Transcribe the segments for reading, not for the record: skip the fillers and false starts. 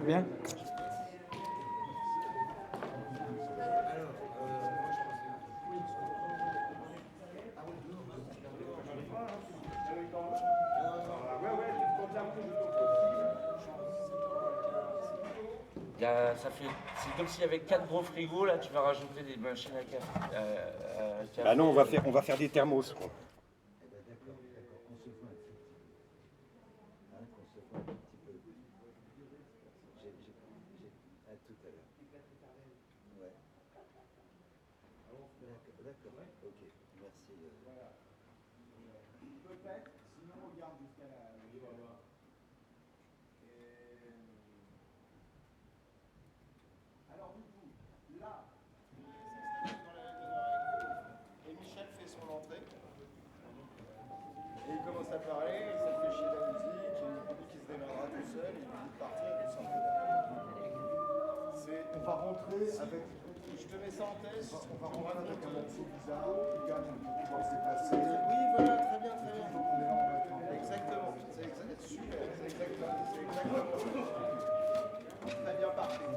Bien. C'est comme s'il y avait 4 gros frigos, là tu vas rajouter des machines à café. Bah non, on va faire des thermos. À parler, ça fait chier la musique, et il dit qu'il se démerdera tout seul, et il dit de partir tout simplement. On va rentrer avec. Je te mets ça en test. On va rentrer avec un morceau bizarre, le gars qui va pouvoir se déplacer. Oui, voilà, très bien, très bien. Donc on est là en attendant. Exactement, c'est super, c'est exactement. Très bien, parfait.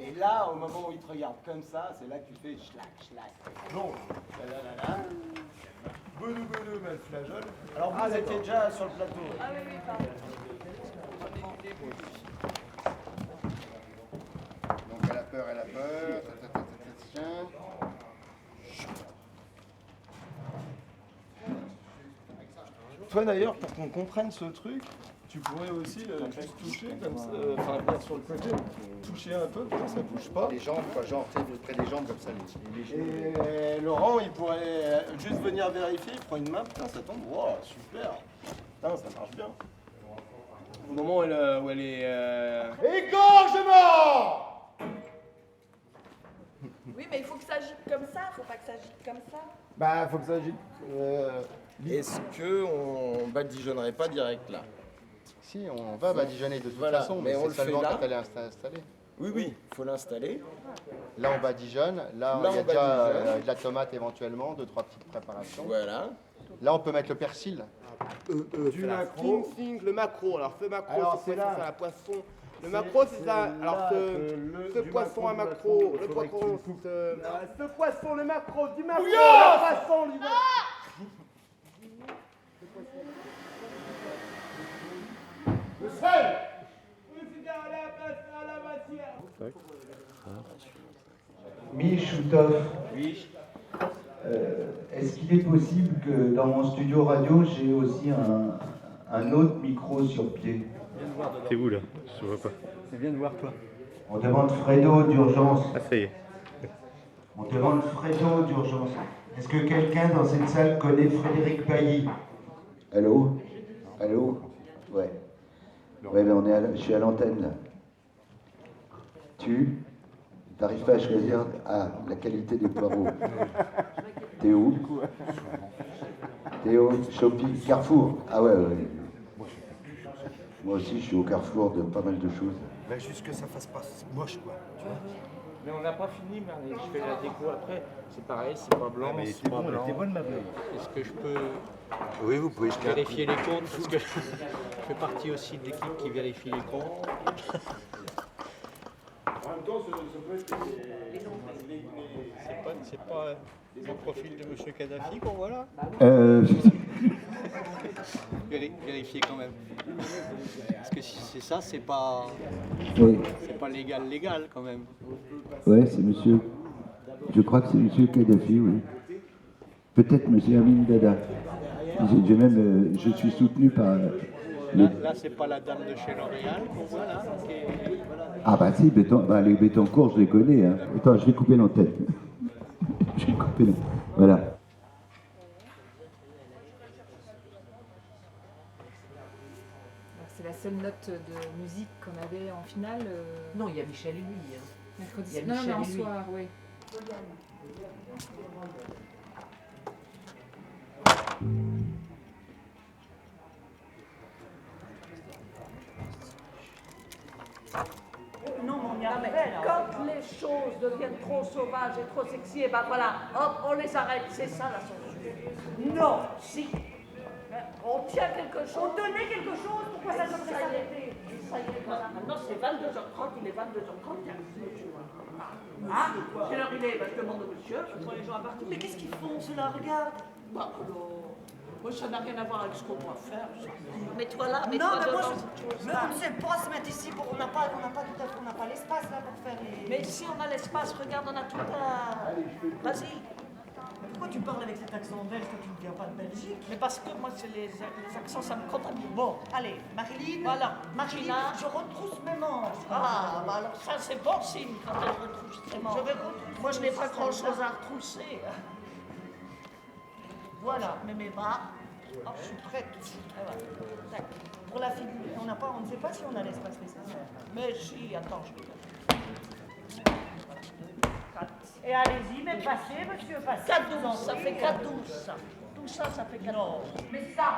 Et là, au moment où il te regarde comme ça, c'est là que tu fais schlac, schlac. Donc, là. Belou, mal flageole. Alors vous étiez déjà sur le plateau. Ah oui, pardon. Donc elle a peur. Toi d'ailleurs, pour qu'on comprenne ce truc, tu pourrais aussi juste toucher comme ça, enfin venir sur le côté, toucher un peu, ça bouge pas. Les jambes, quoi, genre près des jambes comme ça, les genoux. Et Laurent, il pourrait juste venir vérifier, il prend une main, putain ça tombe, wow, super, putain ça marche bien. Au moment où elle est... Égorgement! Oui, mais il faut que ça agite comme ça, faut pas que ça agite comme ça. Bah, faut que ça agite. Est-ce qu'on badigeonnerait pas direct là? Si, on va badigeonner de toute Voilà, façon, mais mais on c'est le fait seulement là. quand elle est installée. Oui, faut l'installer. Là, on badigeonne. Là, Là, il y a on déjà badigeonne. de la tomate éventuellement, 2-3 petites préparations. Voilà. Là, on peut mettre le persil. Du macro. Le macro, alors ce macro, Alors, c'est c'est quoi? là. C'est un poisson. Le macro, c'est ça. Alors ce poisson à macro, le poisson, ce poisson, le macro, du macro, le poisson, du macro. Le sel! Michoutov, est-ce qu'il est possible que dans mon studio radio, j'ai aussi un autre micro sur pied? T'es où là? Je vois pas. Je viens de voir toi. On demande Fredo d'urgence. Ah, ça y est. On demande Fredo d'urgence. Est-ce que quelqu'un dans cette salle connaît Frédéric Bailly? Allô? Allô? Ouais. Ouais, mais je suis à l'antenne là. Tu n'arrives pas à choisir la qualité des poireaux. T'es où? T'es au shopping Carrefour? Ah ouais. Moi aussi, je suis au carrefour de pas mal de choses. Mais juste que ça fasse pas moche, quoi. Mais on n'a pas fini, mais je fais la déco après. C'est pareil, c'est pas blanc, c'est pas blanc. Est-ce que je peux Oui, vous pouvez vérifier les comptes? Parce que je fais partie aussi de l'équipe qui vérifie les comptes. En même temps, ça peut être C'est pas le profil de M. Kadhafi qu'on voit là? Vérifiez quand même. Parce que si c'est ça, c'est pas Oui, légal quand même. ouais, c'est monsieur. Je crois que c'est monsieur Kadhafi, oui. Peut-être monsieur Amin Dada. Je suis soutenu par Là, c'est pas la dame de chez L'Oréal qu'on voit là. Ah bah si, les Bettencourt, je les connais. Hein. Attends, je vais couper l'antenne. Je vais couper l'antenne. Voilà. C'est la seule note de musique qu'on avait en finale. Non, il y a Michel et lui. Hein. Mercredi. Il y a Non, Michel mais en et lui. soir, oui. Quand les choses deviennent trop sauvages et trop sexy, et ben voilà, hop, on les arrête. C'est ça la solution. Non, si. On tient quelque chose. On tenait quelque chose, pourquoi ça devrait s'arrêter? Ça y est, voilà. Maintenant c'est 22h30, il est 22h30, il y a monsieur. Ah, quelle heure il est? Je demande au monsieur, je prends les gens à partir. Mais qu'est-ce qu'ils font, ceux-là? Regarde. Bah alors, moi ça n'a rien à voir avec ce qu'on doit faire. Mets-toi là, mets-toi Non, mais moi, devant. on ne sait pas se mettre ici, on n'a pas l'espace là pour faire les... Mais si on a l'espace, regarde, on a tout à... Vas-y. Pourquoi tu parles avec cet accent belge quand tu ne viens pas de Belgique? Mais parce que moi, c'est les accents, ça me contamine. Bon, allez, Marilyn. Voilà, Marilyn, je retrousse mes manches. Ah, bah alors ça, c'est bon signe quand elle retrousse ses manches. Moi, je n'ai pas grand-chose à retrousser. Voilà. Je mets mes bras. Oh, je suis prête. Et voilà. Tac. Pour la figure, on ne sait pas si on a l'espace nécessaire. Mais si, attends, je vais. Et allez-y, mais passez, monsieur, passez. 4-12, ça fait 4-12, ça. Tout ça, ça fait 4-12. Mais ça,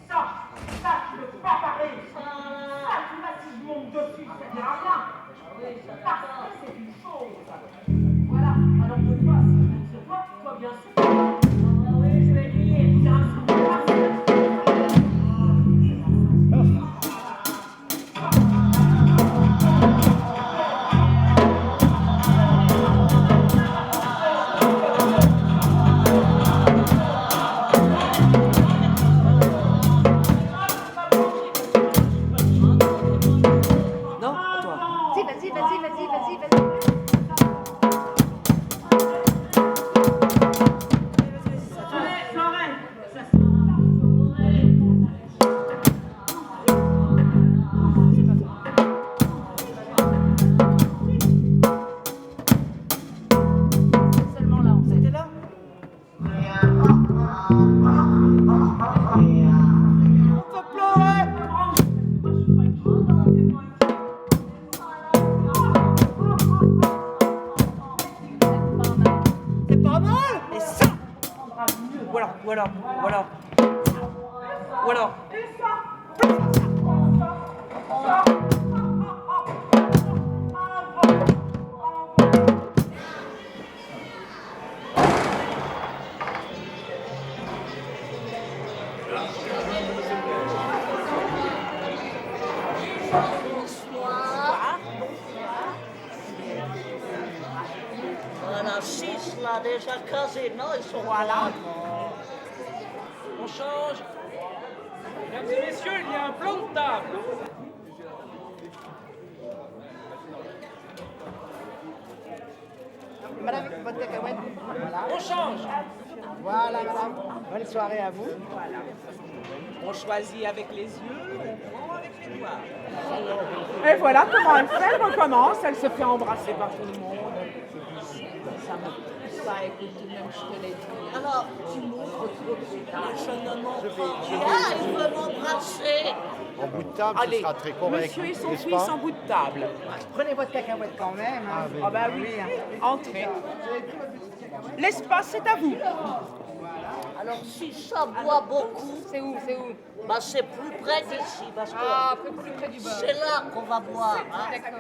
tu ne peux pas parler. Ça, tu m'as si je monte dessus, ça ne dira rien. Parce que c'est une chose. Voilà, alors que toi, si je ne sais pas, toi, bien sûr. Oui, je vais dire, c'est un souvenir. Voilà. Voilà, 6 là déjà casés, non, ils sont voilà. On change. Mesdames et messieurs, il y a un plan de table. Madame, votre cacahuète. Voilà. On change. Voilà, madame. Bonne soirée à vous. Voilà. On choisit avec les yeux, on prend avec les doigts. Et voilà comment elle fait, elle recommence, elle se fait embrasser par tout le monde. Ça, écoute, même je te l'ai dit. Alors, tu m'ouvres trop. Je ne m'en pas. Il veut m'embrasser. En bout de table, Allez, ce sera très correct. monsieur et son n'est-ce fils pas en bout de table. Prenez votre cacahuète quand même. Hein. Ah bah oui, entrez. L'espace, c'est à vous. Alors, si ça boit beaucoup... C'est où? Bah, c'est plus près d'ici, parce que... Ah, plus près du bord. C'est là qu'on va boire. Hein. D'accord.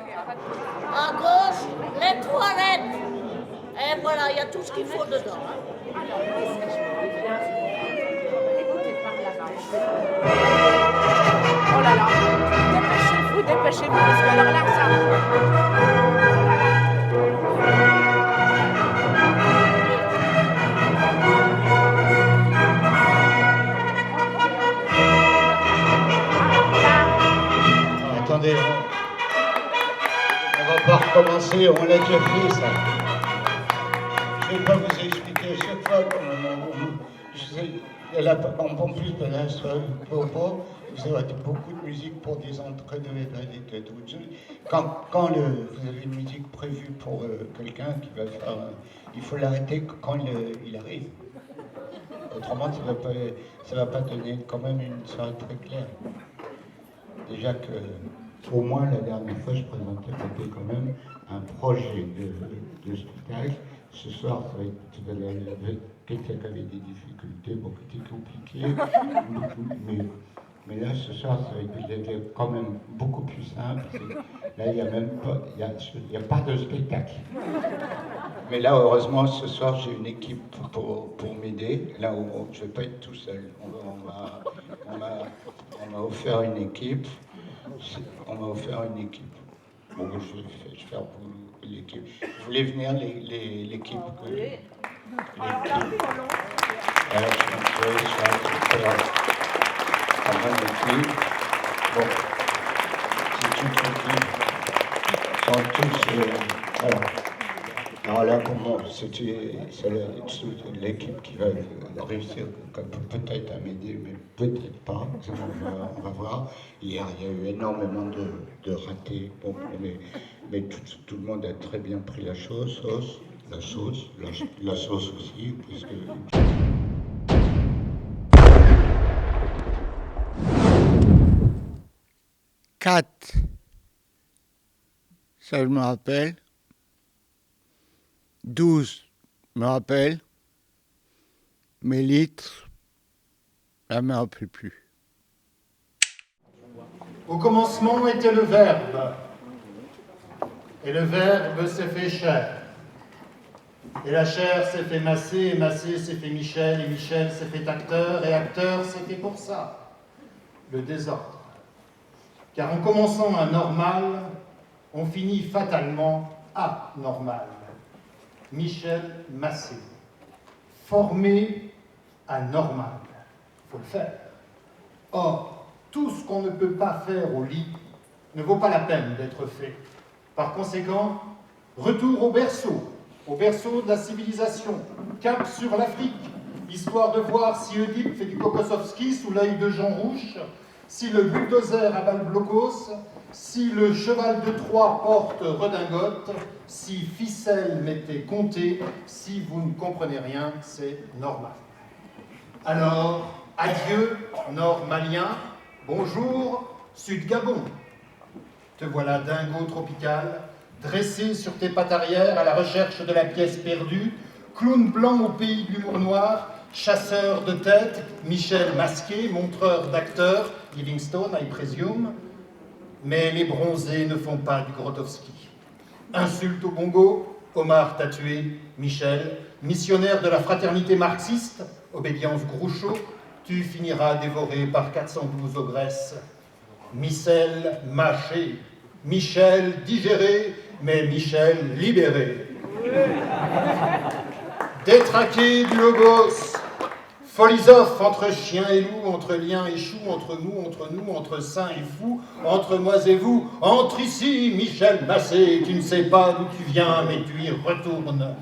À gauche, les toilettes. Et voilà, il y a tout ce qu'il faut dedans. Oh là là, dépêchez-vous, parce que alors là, ça... Attendez, on va pas recommencer, on l'a déjà fait ça. Je vais pas vous expliquer à chaque fois comment je sais. En plus de l'instrument, vous avez beaucoup de musique pour des entrées de tout. Quand vous avez une musique prévue pour quelqu'un qui va faire... il faut l'arrêter quand il arrive. Autrement, ça va pas donner quand même une soirée très claire. Déjà que, au moins la dernière fois, je présentais quand même un projet de spectacle. Ce soir, ça va être quelqu'un qui avait des difficultés, bon, qui était compliqué, mais là, ce soir, ça va être quand même beaucoup plus simple. Là, il n'y a même pas, il y a pas de spectacle. Mais là, heureusement, ce soir, j'ai une équipe pour m'aider. Là, je ne vais pas être tout seul. On m'a offert une équipe. Bon, je vais faire pour l'équipe. Vous voulez venir, l'équipe Oui. Bon, c'est toute l'équipe. Sont tous... voilà. Alors là, pour moi, c'est l'équipe qui va réussir peut-être à m'aider, mais peut-être pas. On va voir. Hier, il y a eu énormément de ratés. Bon, mais tout le monde a très bien pris la sauce aussi, puisque... Quatre, ça je me rappelle. 12, je me rappelle. Mes litres, je ne me rappelle plus. Au commencement était le Verbe, et le Verbe s'est fait chair. Et la chair s'est fait masser, et massé s'est fait Michel, et Michel s'est fait acteur, et acteur c'était pour ça, le désordre. Car en commençant un normal, on finit fatalement anormal. Michel Massé, formé anormal, il faut le faire. Or, tout ce qu'on ne peut pas faire au lit ne vaut pas la peine d'être fait. Par conséquent, retour au berceau de la civilisation, cap sur l'Afrique, histoire de voir si Oedipe fait du Kokosowski sous l'œil de Jean Rouche, si le bulldozer avale Blocos, si le cheval de Troie porte redingote, si ficelle m'était compté, si vous ne comprenez rien, c'est normal. Alors, adieu, Nord-Malien, bonjour, Sud-Gabon. Te voilà dingo tropical, dressé sur tes pattes arrière à la recherche de la pièce perdue, clown blanc au pays de l'humour noir, chasseur de tête, Michel masqué, montreur d'acteurs, Livingstone, I presume. Mais les bronzés ne font pas du Grotowski. Insulte au Congo, Omar t'a tué, Michel, missionnaire de la fraternité marxiste, obédience Groucho, tu finiras dévoré par 412 ogresses. Michel mâché, Michel digéré, mais Michel libéré. Détraqué du logos, Folisophe entre chien et loup, entre lien et chou, entre nous, entre saint et fou, entre moi et vous, entre ici, Michel Massé, tu ne sais pas d'où tu viens, mais tu y retournes.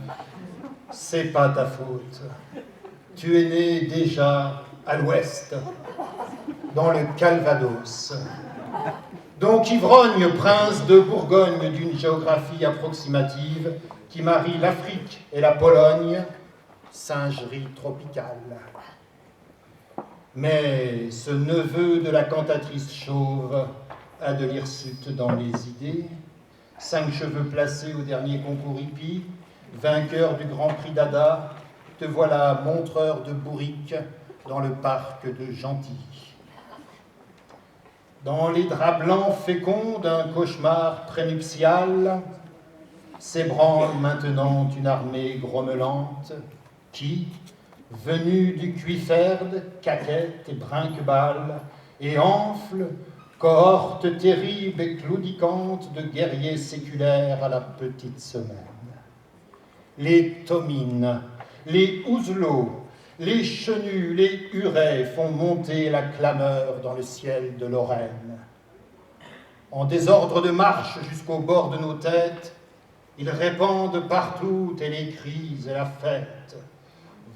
C'est pas ta faute. Tu es né déjà à l'ouest, dans le Calvados. Donc ivrogne, prince de Bourgogne d'une géographie approximative qui marie l'Afrique et la Pologne, singerie tropicale. Mais ce neveu de la cantatrice chauve a de l'hirsute dans les idées, 5 cheveux placés au dernier concours hippie, vainqueur du Grand Prix Dada, te voilà montreur de bourrique dans le parc de Gentilly. Dans les draps blancs féconds d'un cauchemar prénuptial, s'ébranle maintenant une armée grommelante qui, venue du Cuiferde, caquette et brinque-balle, et enfle, cohorte terrible et claudicante de guerriers séculaires à la petite semaine. Les Thomines, les Ouzelots, les Chenus, les Hurets font monter la clameur dans le ciel de Lorraine. En désordre de marche jusqu'au bord de nos têtes, ils répandent partout et les cris et la fête.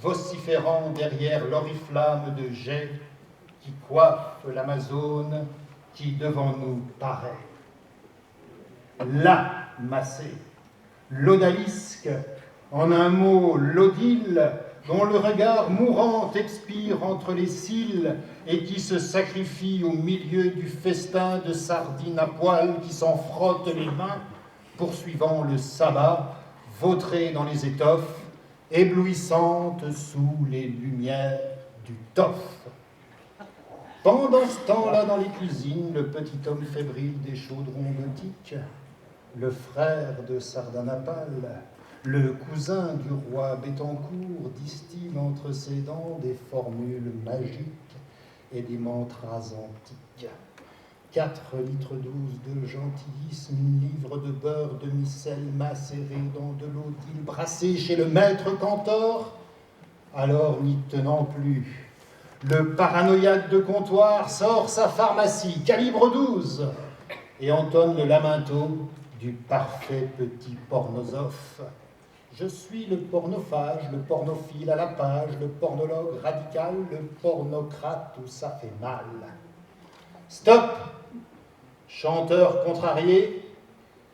vociférant derrière l'oriflamme de jet qui coiffe l'Amazone qui devant nous paraît. La massée, l'odalisque, en un mot l'odile, dont le regard mourant expire entre les cils et qui se sacrifie au milieu du festin de sardines à poil qui s'en frottent les mains, poursuivant le sabbat, vautrée dans les étoffes, éblouissante sous les lumières du tof. Pendant ce temps-là, dans les cuisines, le petit homme fébrile des chaudrons gothiques, le frère de Sardanapale, le cousin du roi Béthencourt, distille entre ses dents des formules magiques et des mantras antiques. 4 litres 12 de gentillisme, une livre de beurre demi-sel macéré dans de l'eau d'île brassée chez le maître cantor. Alors, n'y tenant plus, le paranoïaque de comptoir sort sa pharmacie, calibre 12, et entonne le lamento du parfait petit pornosophe. Je suis le pornophage, le pornophile à la page, le pornologue radical, le pornocrate où ça fait mal. Stop! Chanteur contrarié,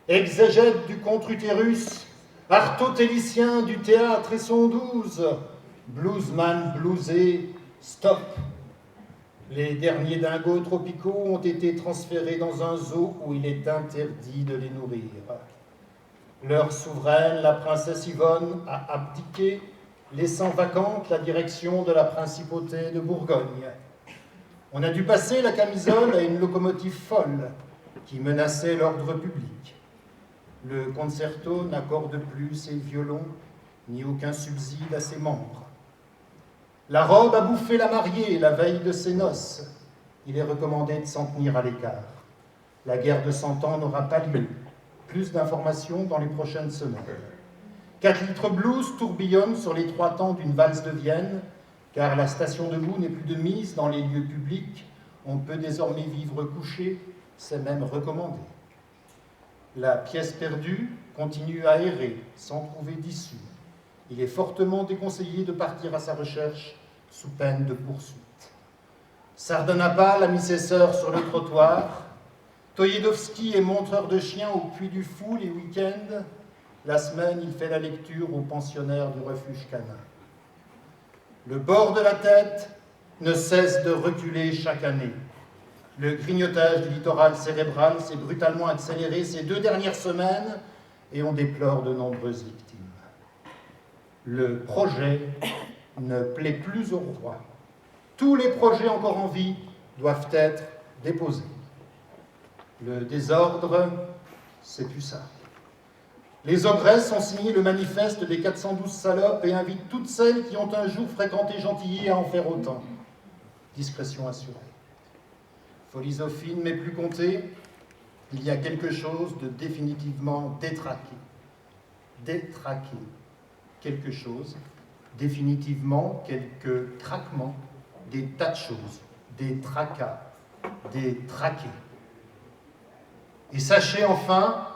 exégète du contre-utérus, artotélicien du théâtre et son 12, bluesman blousé, stop. Les derniers dingos tropicaux ont été transférés dans un zoo où il est interdit de les nourrir. Leur souveraine, la princesse Yvonne, a abdiqué, laissant vacante la direction de la principauté de Bourgogne. On a dû passer la camisole à une locomotive folle qui menaçait l'ordre public. Le concerto n'accorde plus ses violons, ni aucun subside à ses membres. La robe a bouffé la mariée la veille de ses noces. Il est recommandé de s'en tenir à l'écart. La guerre de 100 ans n'aura pas lieu. Plus d'informations dans les prochaines semaines. 4 litres blues tourbillonnent sur les 3 temps d'une valse de Vienne, car la station debout n'est plus de mise dans les lieux publics. On peut désormais vivre couché, c'est même recommandé. La pièce perdue continue à errer, sans trouver d'issue. Il est fortement déconseillé de partir à sa recherche sous peine de poursuite. Sardanapale a mis ses sœurs sur le trottoir. Toyedovski est montreur de chiens au Puy du Fou les week-ends. La semaine, il fait la lecture aux pensionnaires du refuge canin. Le bord de la tête ne cesse de reculer chaque année. Le grignotage du littoral cérébral s'est brutalement accéléré ces 2 dernières semaines et on déplore de nombreuses victimes. Le projet ne plaît plus au roi. Tous les projets encore en vie doivent être déposés. Le désordre, c'est plus ça. Les ogresses ont signé le manifeste des 412 salopes et invitent toutes celles qui ont un jour fréquenté Gentilly à en faire autant. Discrétion assurée. Folisophine, mais plus comptée, il y a quelque chose de définitivement détraqué. Détraqué. Quelque chose, définitivement, quelques craquements, des tas de choses, des tracas, des traqués. Et sachez enfin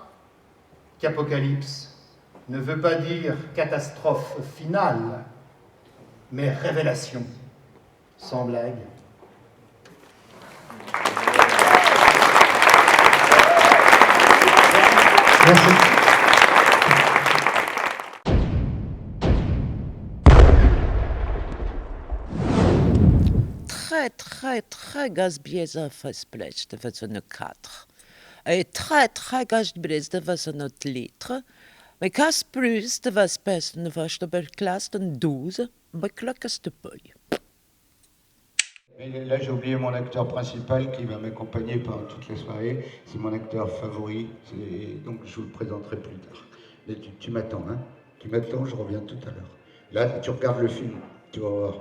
qu'Apocalypse ne veut pas dire catastrophe finale, mais révélation, sans blague. Merci. Très gaspillé festplech de façon 4. Et très gaspillé de façon litre. Mais casse plus de vaspes de vache de classe de 12, mais claques de poil. Là, j'ai oublié mon acteur principal qui va m'accompagner pendant toute la soirée. C'est mon acteur favori, donc je vous le présenterai plus tard. Mais tu m'attends, hein? Tu m'attends, je reviens tout à l'heure. Là, tu regardes le film, tu vas voir.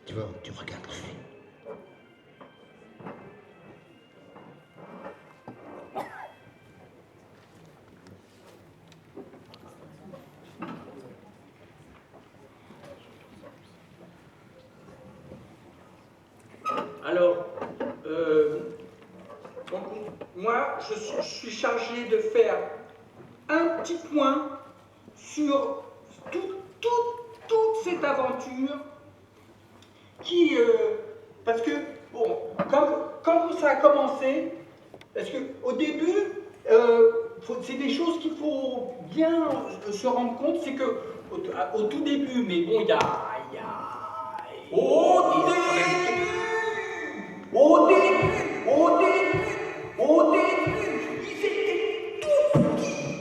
Tu regardes le film. Alors, donc, moi, je suis chargé de faire un petit point sur toute cette cette aventure qui... parce que, bon, comme ça a commencé, parce qu'au début, c'est des choses qu'il faut bien se rendre compte, c'est que au tout début, mais bon, il y a... Au début, ils étaient tout petits.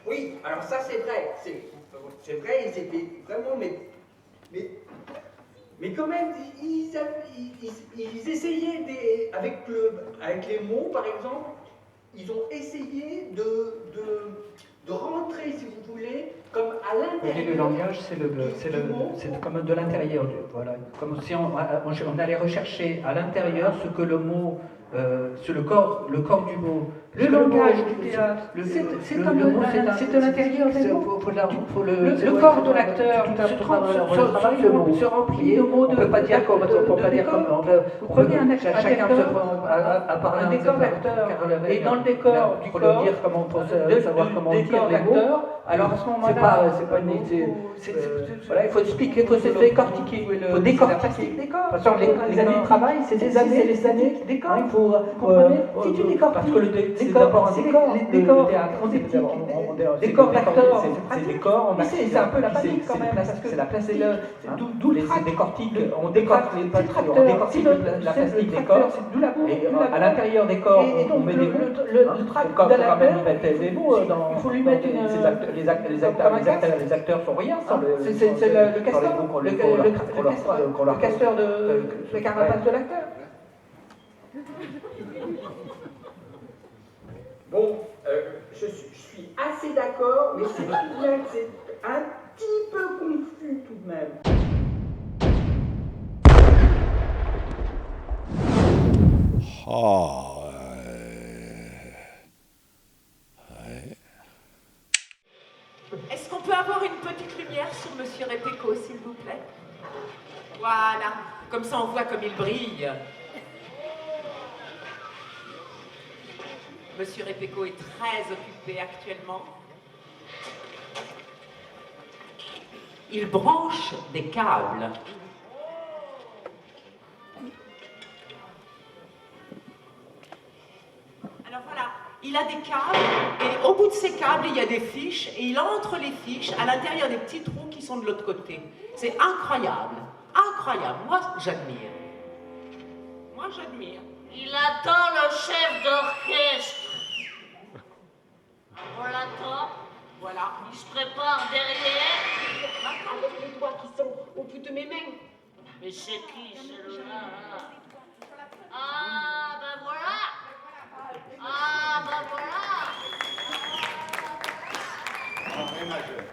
Oui, alors ça c'est vrai, c'est vrai, ils étaient vraiment, mais quand même, ils essayaient, avec les mots par exemple, ils ont essayé de rentrer, si vous voulez, comme à l'intérieur. Le langage, c'est comme de l'intérieur, voilà, comme si on allait rechercher à l'intérieur ce que le mot, sur le corps du mot. Le langage du théâtre, c'est de l'intérieur. Le corps de l'acteur se remplit de mots. On ne peut pas dire comme vous prenez un acteur, un décor d'acteur, et dans le décor du corps, savoir comment dire les mots. Alors à ce moment-là, c'est pas une idée. Voilà, il faut expliquer, il faut se décortiquer, il faut décortiquer. Parce que les années de travail, c'est des années, les années de décor. Il faut si tu décortiques, parce que c'est d'abord un décor, les décors décors d'acteurs, c'est un peu la panique quand même, parce que c'est la place d'où les décortiques, on décortique la plastique des corps, et à l'intérieur des corps, on met des mots, le tract de la des mots, il faut lui mettre les acteurs sont rien sans le casteur de la carapace de l'acteur. Bon, je suis assez d'accord, mais c'est tout de même, c'est un petit peu confus tout de même. Est-ce qu'on peut avoir une petite lumière sur Monsieur Repecco, s'il vous plaît? Voilà, comme ça on voit comme il brille. Monsieur Repecco est très occupé actuellement. Il branche des câbles. Alors voilà, il a des câbles, et au bout de ces câbles, il y a des fiches, et il entre les fiches à l'intérieur des petits trous qui sont de l'autre côté. C'est incroyable, incroyable. Moi, j'admire. Moi, j'admire. Il attend le chef d'orchestre. On l'attend. Voilà. Il se prépare derrière. Maintenant, avec les doigts qui sont au bout de mes mains. Mais c'est qui celui-là? Ah, ben voilà. Ah, ben voilà. En ré majeur.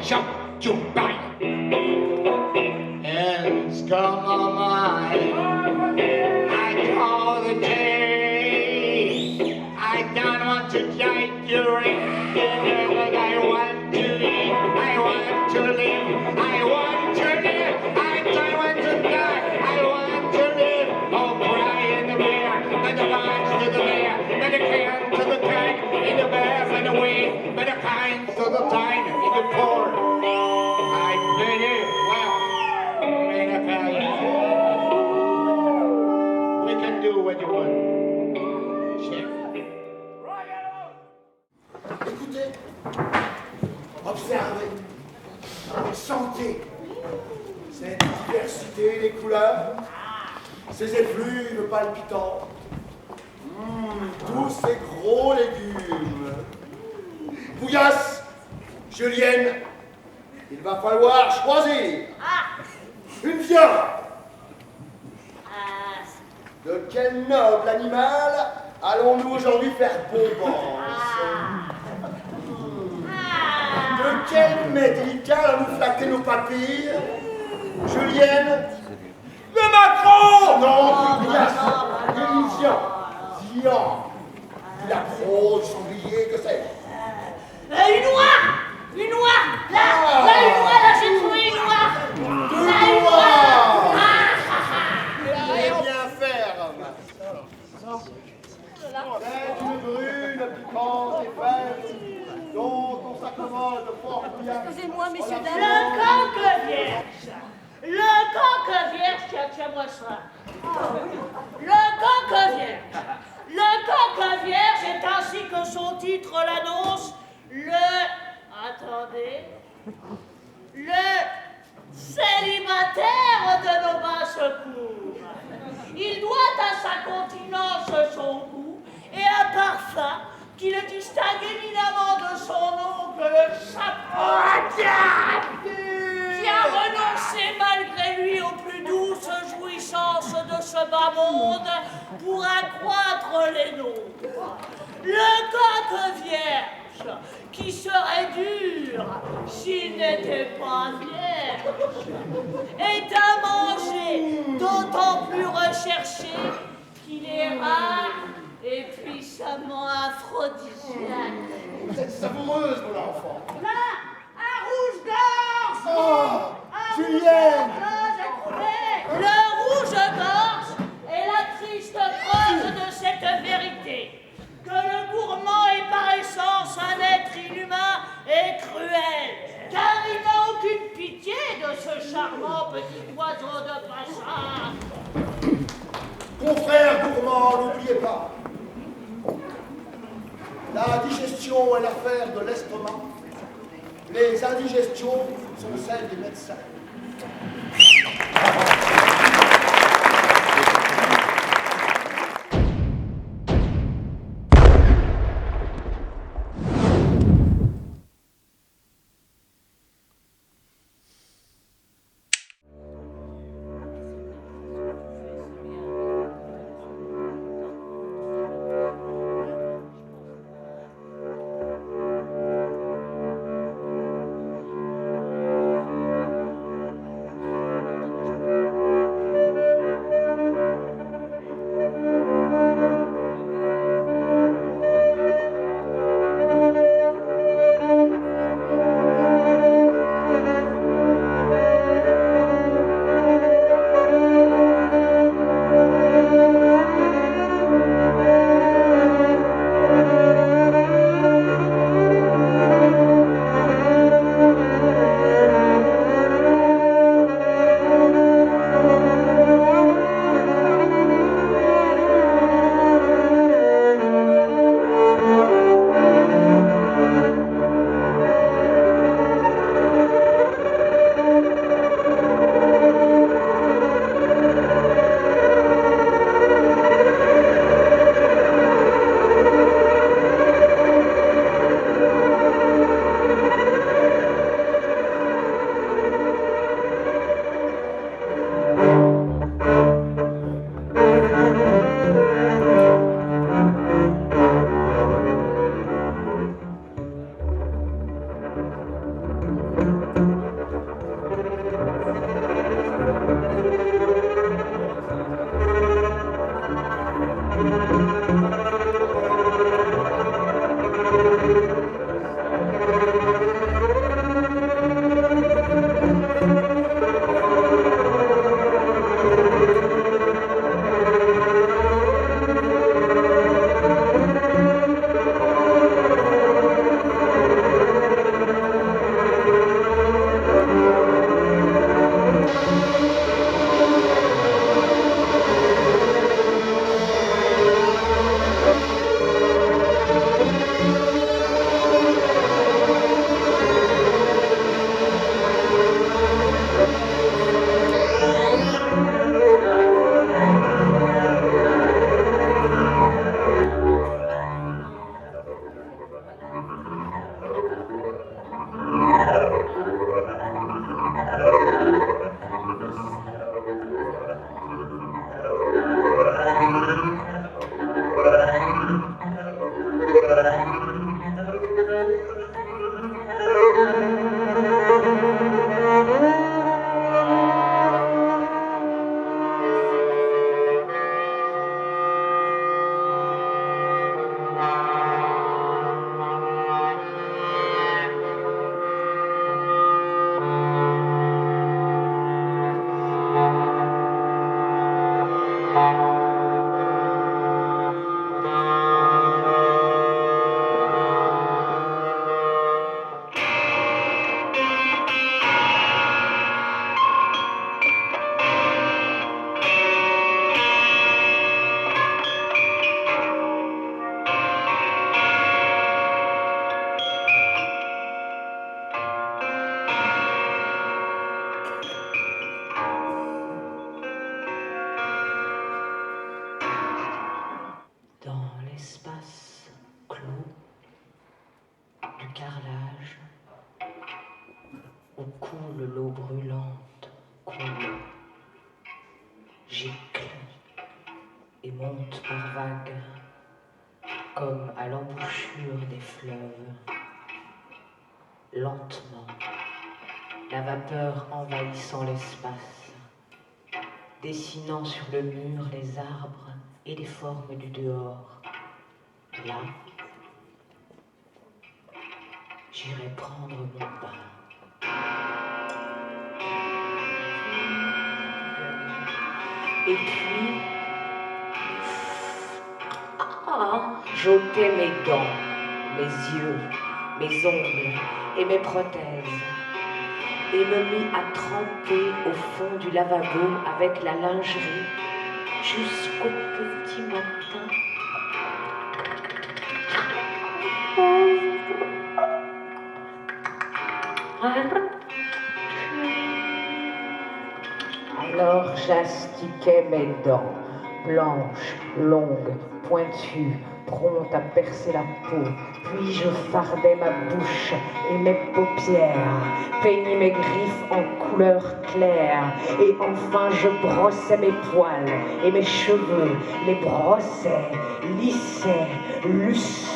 jump to buy. And it's come on mine. I call the day. I don't want to die during dinner, but I want to live. I want to live. I want to live. I don't want to die. I want to live. Oh, Brian the bear, and the lions to the bear, and the can to the tank, and the bear and the way, and the kind to the time, and the poor. I did it. Well, we can do what you want. Chef. Écoutez, observez, sentez cette diversité des couleurs, ces effluves palpitants, tous ces gros légumes. Pouillasse, julienne, il va falloir choisir une viande. De quel noble animal allons-nous aujourd'hui faire bombance? De quel mets délicat allons-nous flatter nos papilles? Julienne? Le maquereau! Non, Pouillasse, l'émission. Zian, la prose, sanglier, que sais-je? Une oie! Une oie! Là, une oie, là, j'ai trouvé une oie! Là, une oie! Vous allez bien faire, c'est une brune piquante et fraîche dont on s'accommode fort bien. Excusez-moi, messieurs, dames. Le coq vierge! Le coq vierge, tiens-moi ça. Le coq vierge! Le coq vierge est ainsi que son titre l'annonce, attendez, le célibataire de nos bas secours. Il doit à sa continence son goût et un parfum qui le distingue éminemment de son oncle le chapeau qui a renoncé malgré lui aux plus douces jouissances de ce bas monde pour accroître les nôtres. Le coq vierge, qui serait dur s'il n'était pas vierge, est à manger d'autant plus recherché qu'il est rare et puissamment aphrodisiaque. Vous êtes savoureuse, mon enfant. Là, un rouge-gorge! Oh, Julienne! J'ai trouvé! Le rouge-gorge est la triste preuve de cette vérité. Que le gourmand est par essence un être inhumain et cruel, car il n'a aucune pitié de ce charmant petit oiseau de passage. Confrère gourmand, n'oubliez pas, la digestion est l'affaire de l'estomac. Les indigestions sont celles des médecins. coule l'eau brûlante, coule, gicle et monte par vagues, comme à l'embouchure des fleuves. Lentement, la vapeur envahissant l'espace, dessinant sur le mur les arbres et les formes du dehors. Là, j'irai prendre mon bain. Et puis, j'ôtais mes gants, mes yeux, mes ongles et mes prothèses, et me mis à tremper au fond du lavabo avec la lingerie jusqu'au petit matin. Alors j'astiquais mes dents, blanches, longues, pointues, promptes à percer la peau. Puis je fardais ma bouche et mes paupières, peignis mes griffes en couleur claire. Et enfin je brossais mes poils et mes cheveux, les brossais, lissais, lustrais.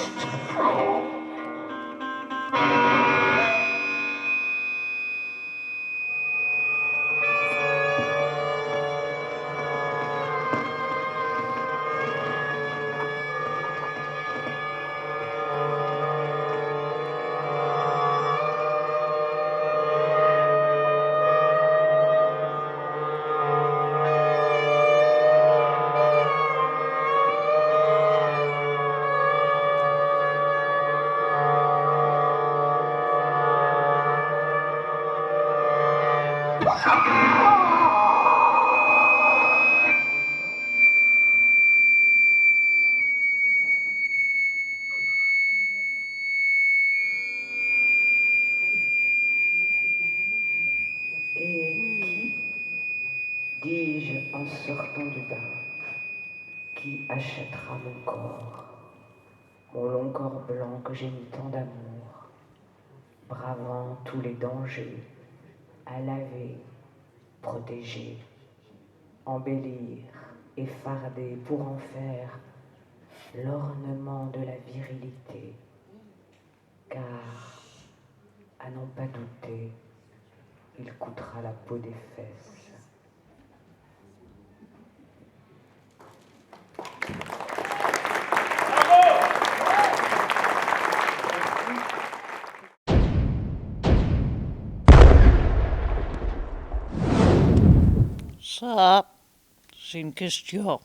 Dis-je en sortant du bain, qui achètera mon corps, mon long corps blanc que j'ai mis tant d'amour, bravant tous les dangers, à laver, protéger, embellir et farder pour en faire l'ornement de la virilité, car, à n'en pas douter, il coûtera la peau des fesses. Ça, c'est une question.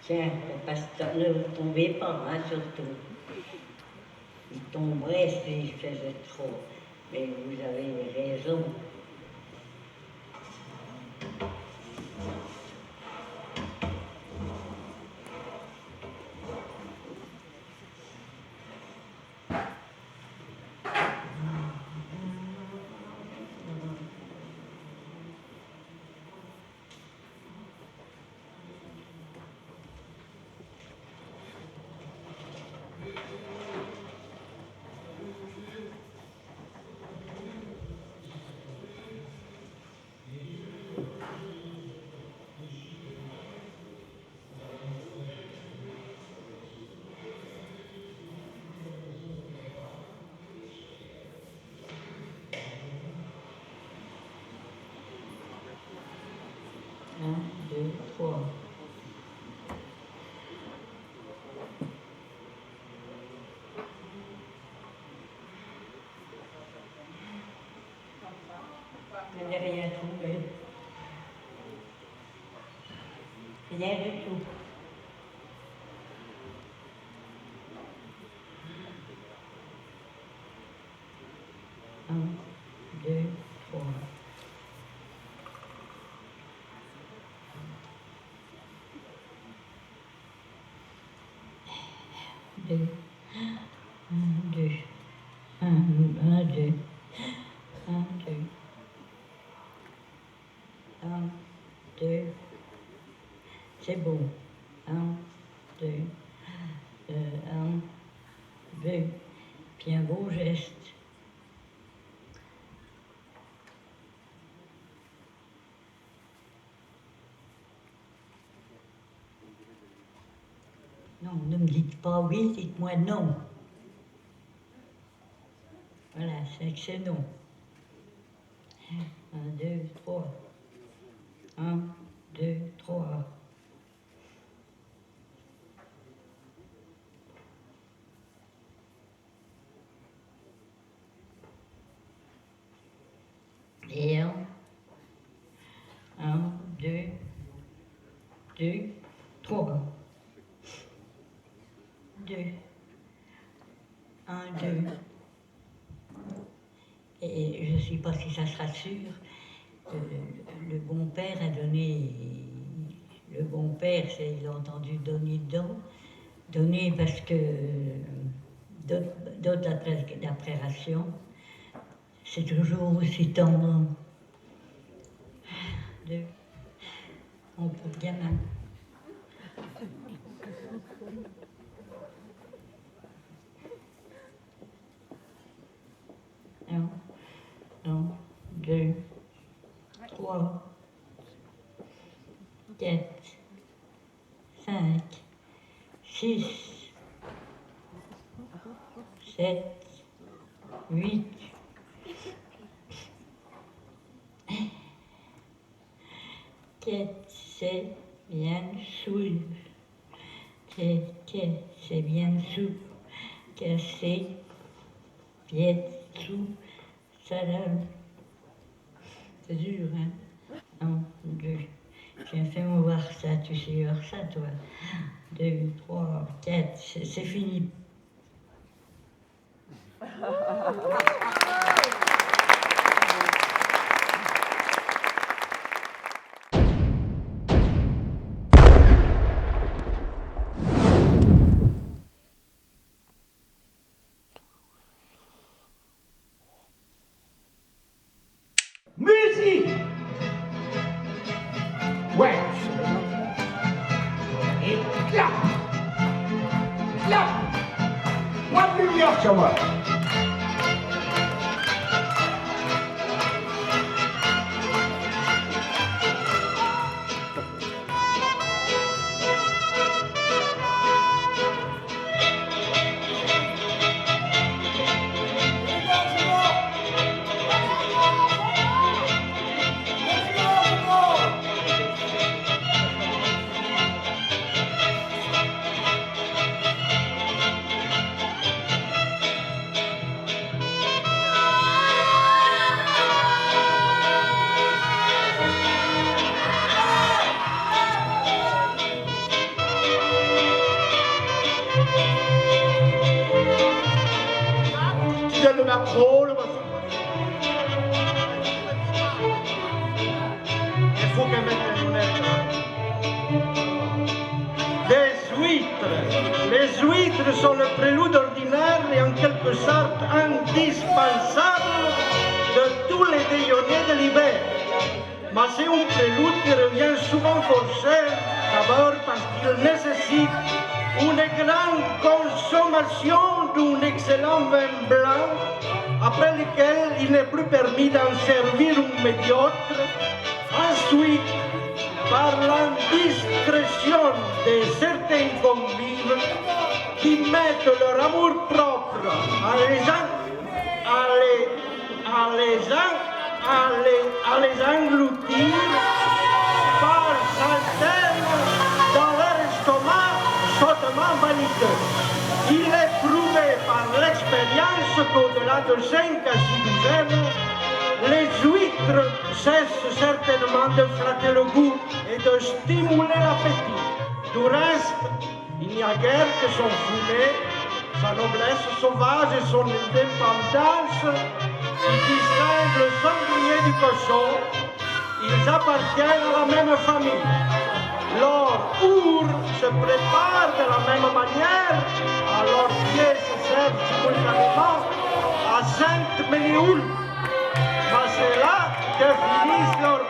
Tiens, le pasteur, ne vous tombez pas, hein, surtout. Il tomberait s'il faisait trop. Mais vous avez raison. Un, deux, trois. Je n'ai rien trouvé. Rien du tout. Un, deux, trois. Deux. Un, deux. Un, deux. Un, deux. Un, deux. C'est bon. Un, deux. Un, C'est un beau geste. Non, ne me dites pas oui, dites-moi non. Voilà, c'est que c'est non. 1, 2, 3. 1, 2, 3. Et 1, 2, 3. 2. 1, 2. Et je ne sais pas si ça sera sûr. Le bon-père a donné. Le bon-père, il a entendu donner dedans. Donner parce que d'autres d'appréhension, c'est toujours aussi tendre. 2. On peut bien même. Un, 2, 3, 4, 5, 6, 7, 8. C'est bien souple. C'est bien souple. Cassé, pièce, sous, salade. C'est dur, hein? 1, 2. Tiens, fais-moi voir ça, tu sais voir ça, toi. 2, 3, 4, c'est fini. Musique! Ouais. Et clap! Clap! Moins de lumière sur moi. Le macro, le macro. Il faut qu'elle mette les lunettes. Des huîtres. Les huîtres sont le prélude ordinaire et en quelque sorte indispensable de tous les déjeuners de l'hiver. Mais c'est un prélude qui revient souvent forcé, d'abord parce qu'il nécessite une grande consommation d'un excellent vin blanc, après lequel il n'est plus permis d'en servir un médiocre. Ensuite, par l'indiscrétion de certains convives qui mettent leur amour-propre à les engloutir par centaines dans leur estomac sottement vaniteux. Il est prouvé par l'expérience qu'au-delà de 5 à 6 douzaines, les huîtres cessent certainement de flatter le goût et de stimuler l'appétit. Du reste, il n'y a guère que son fumet, sa noblesse sauvage et son indépendance qui distinguent le sanglier du cochon. Ils appartiennent à la même famille. Leur our se prépare de la même manière, à leurs pieds se servent simultanément à Sainte-Ménéhoul. Mais c'est là que finissent leurs...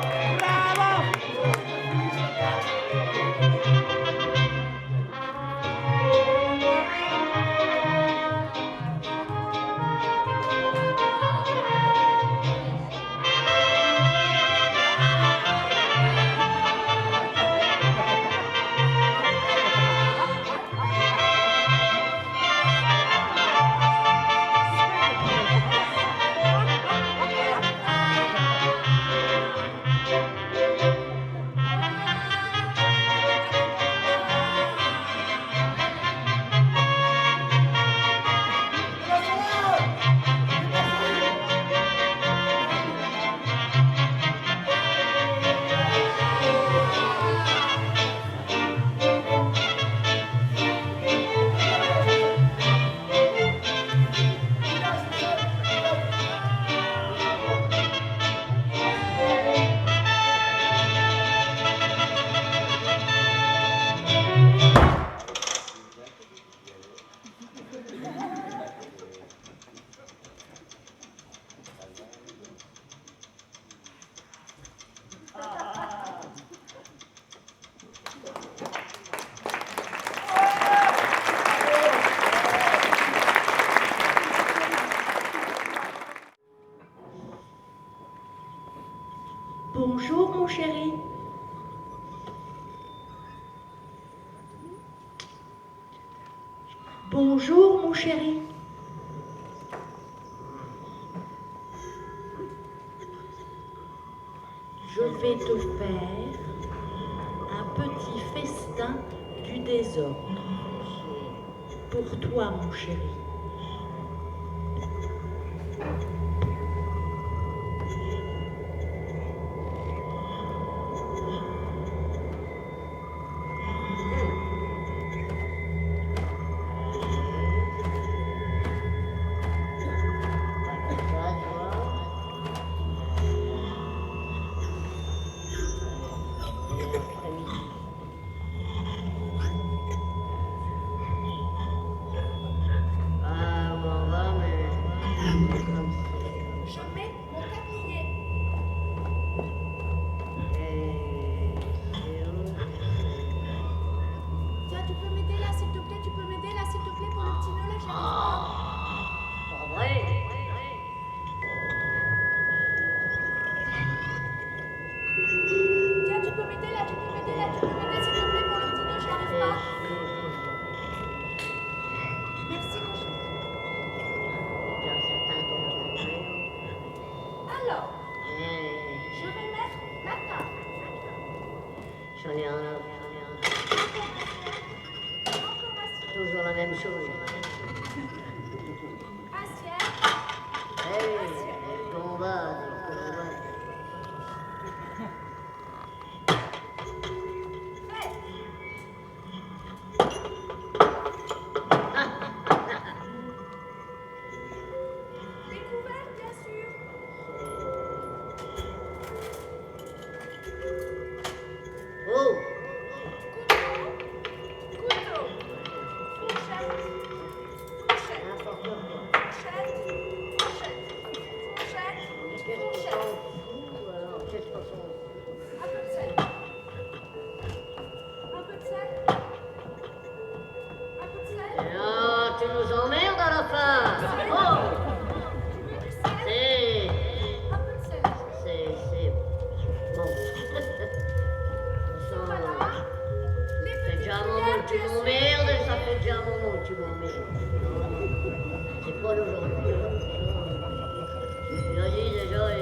Bonjour, mon chéri. Je vais te faire un petit festin du désordre. Pour toi, mon chéri. Toujours la même chose. Des combats. Découvert, bien sûr. Oh! Couteau. Fourchette. Fourchette. Fourchette. Fourchette. Fourchette. Un peu de sel. Un peu de sel. Un peu de sel. Ah, tu nous emmerdes à la fin! Oh! C'est... Un peu de sel. C'est... Bon. Ça fait déjà un moment que tu m'emmerdes et ça fait déjà un moment que tu m'emmerdes. C'est pas d'aujourd'hui. Tu l'as dit déjà et...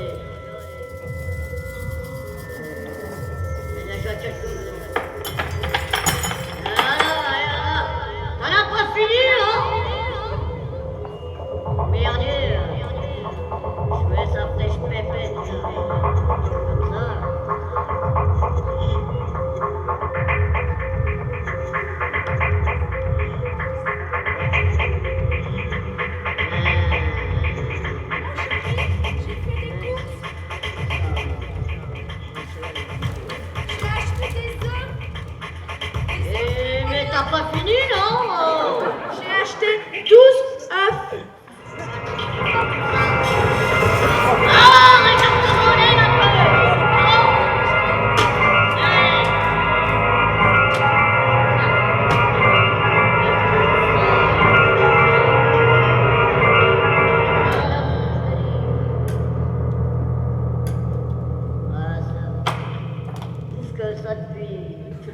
C'est déjà quelque chose. T'en as pas fini, hein? Merdier. Je mets sa fraîche pépette. Comme ça. Mais t'as pas fini, non? J'ai acheté 12 œufs. Ah, regarde-moi les un peu! Ah, ça. Plus que ça depuis. Je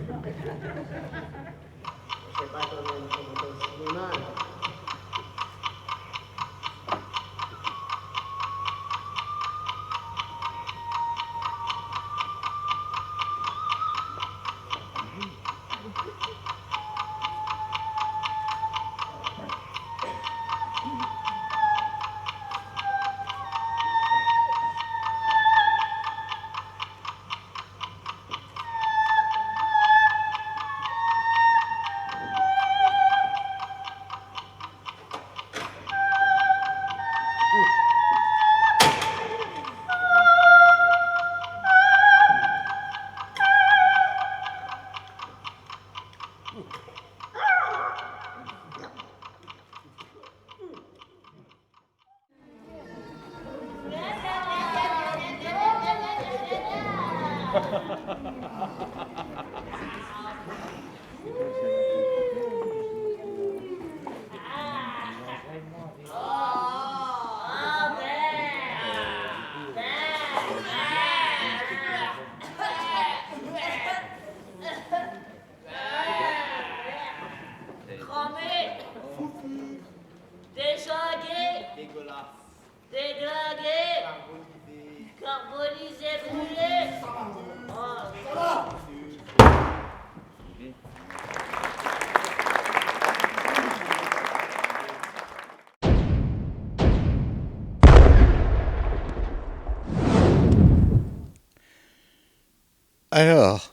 sais pas comment on fait au cinéma. Déchingué, Dégueulasse. déglingué, carbonisé, brûlé. Oh, Alors,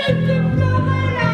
Arrête de pleurer là.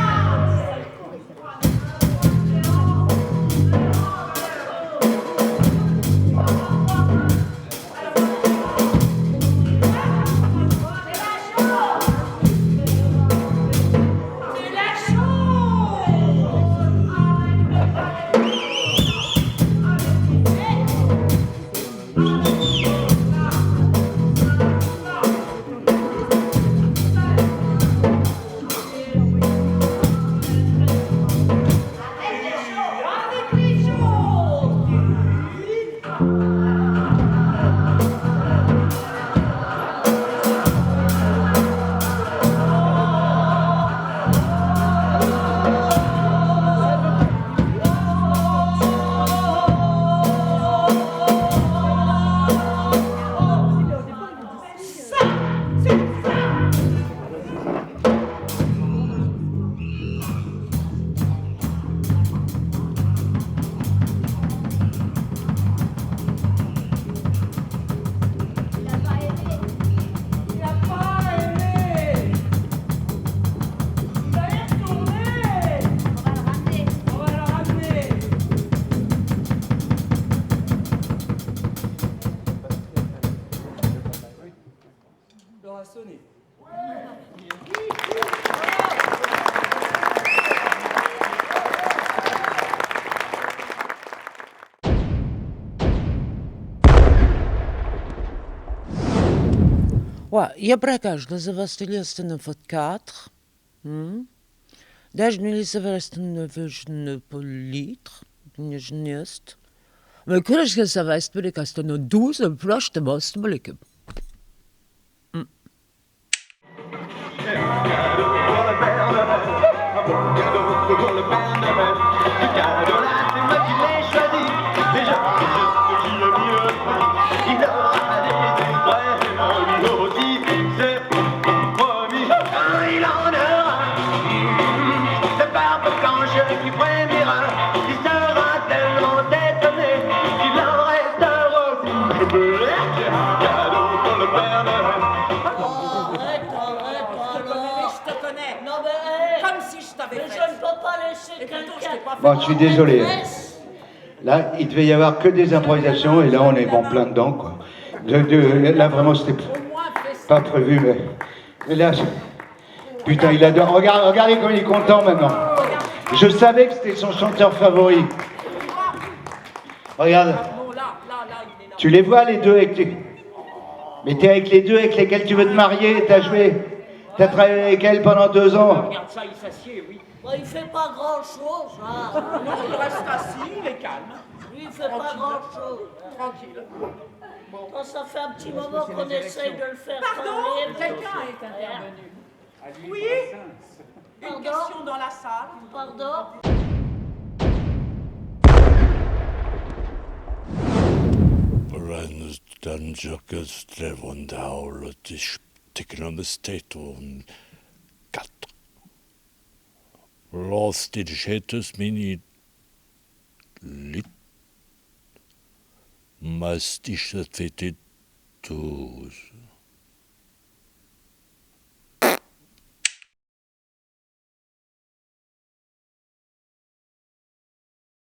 Я прокажу за вас телесный фоткатр. Даже не современный выжженный пол-литр. Не жнест. Mais qu'est-ce que ça va expliquer quand c'est une 12 proche de votre blick? Bon, je suis désolé. Là, il devait y avoir que des improvisations et là, on est en plein dedans, quoi. Là, vraiment, c'était pas prévu, mais là, putain, il adore. Regardez comme il est content maintenant. Je savais que c'était son chanteur favori. Regarde. Tu les vois, les deux mais t'es avec les deux avec lesquels tu veux te marier, t'as joué. T'as travaillé avec elle pendant 2 ans. Regarde ça, il s'assied, oui. Bon, il fait pas grand-chose, hein. Non, il reste assis, il est calme. Lui, il fait pas grand-chose. Tranquille. Bon, ça fait un petit moment qu'on essaye de le faire Pardon, parler. quelqu'un est intervenu. Oui. Une question dans la salle. Pardon. Dangerous Levondau, die Technomesteton 4. Los Digetus Mini Lit Mastisch Fetit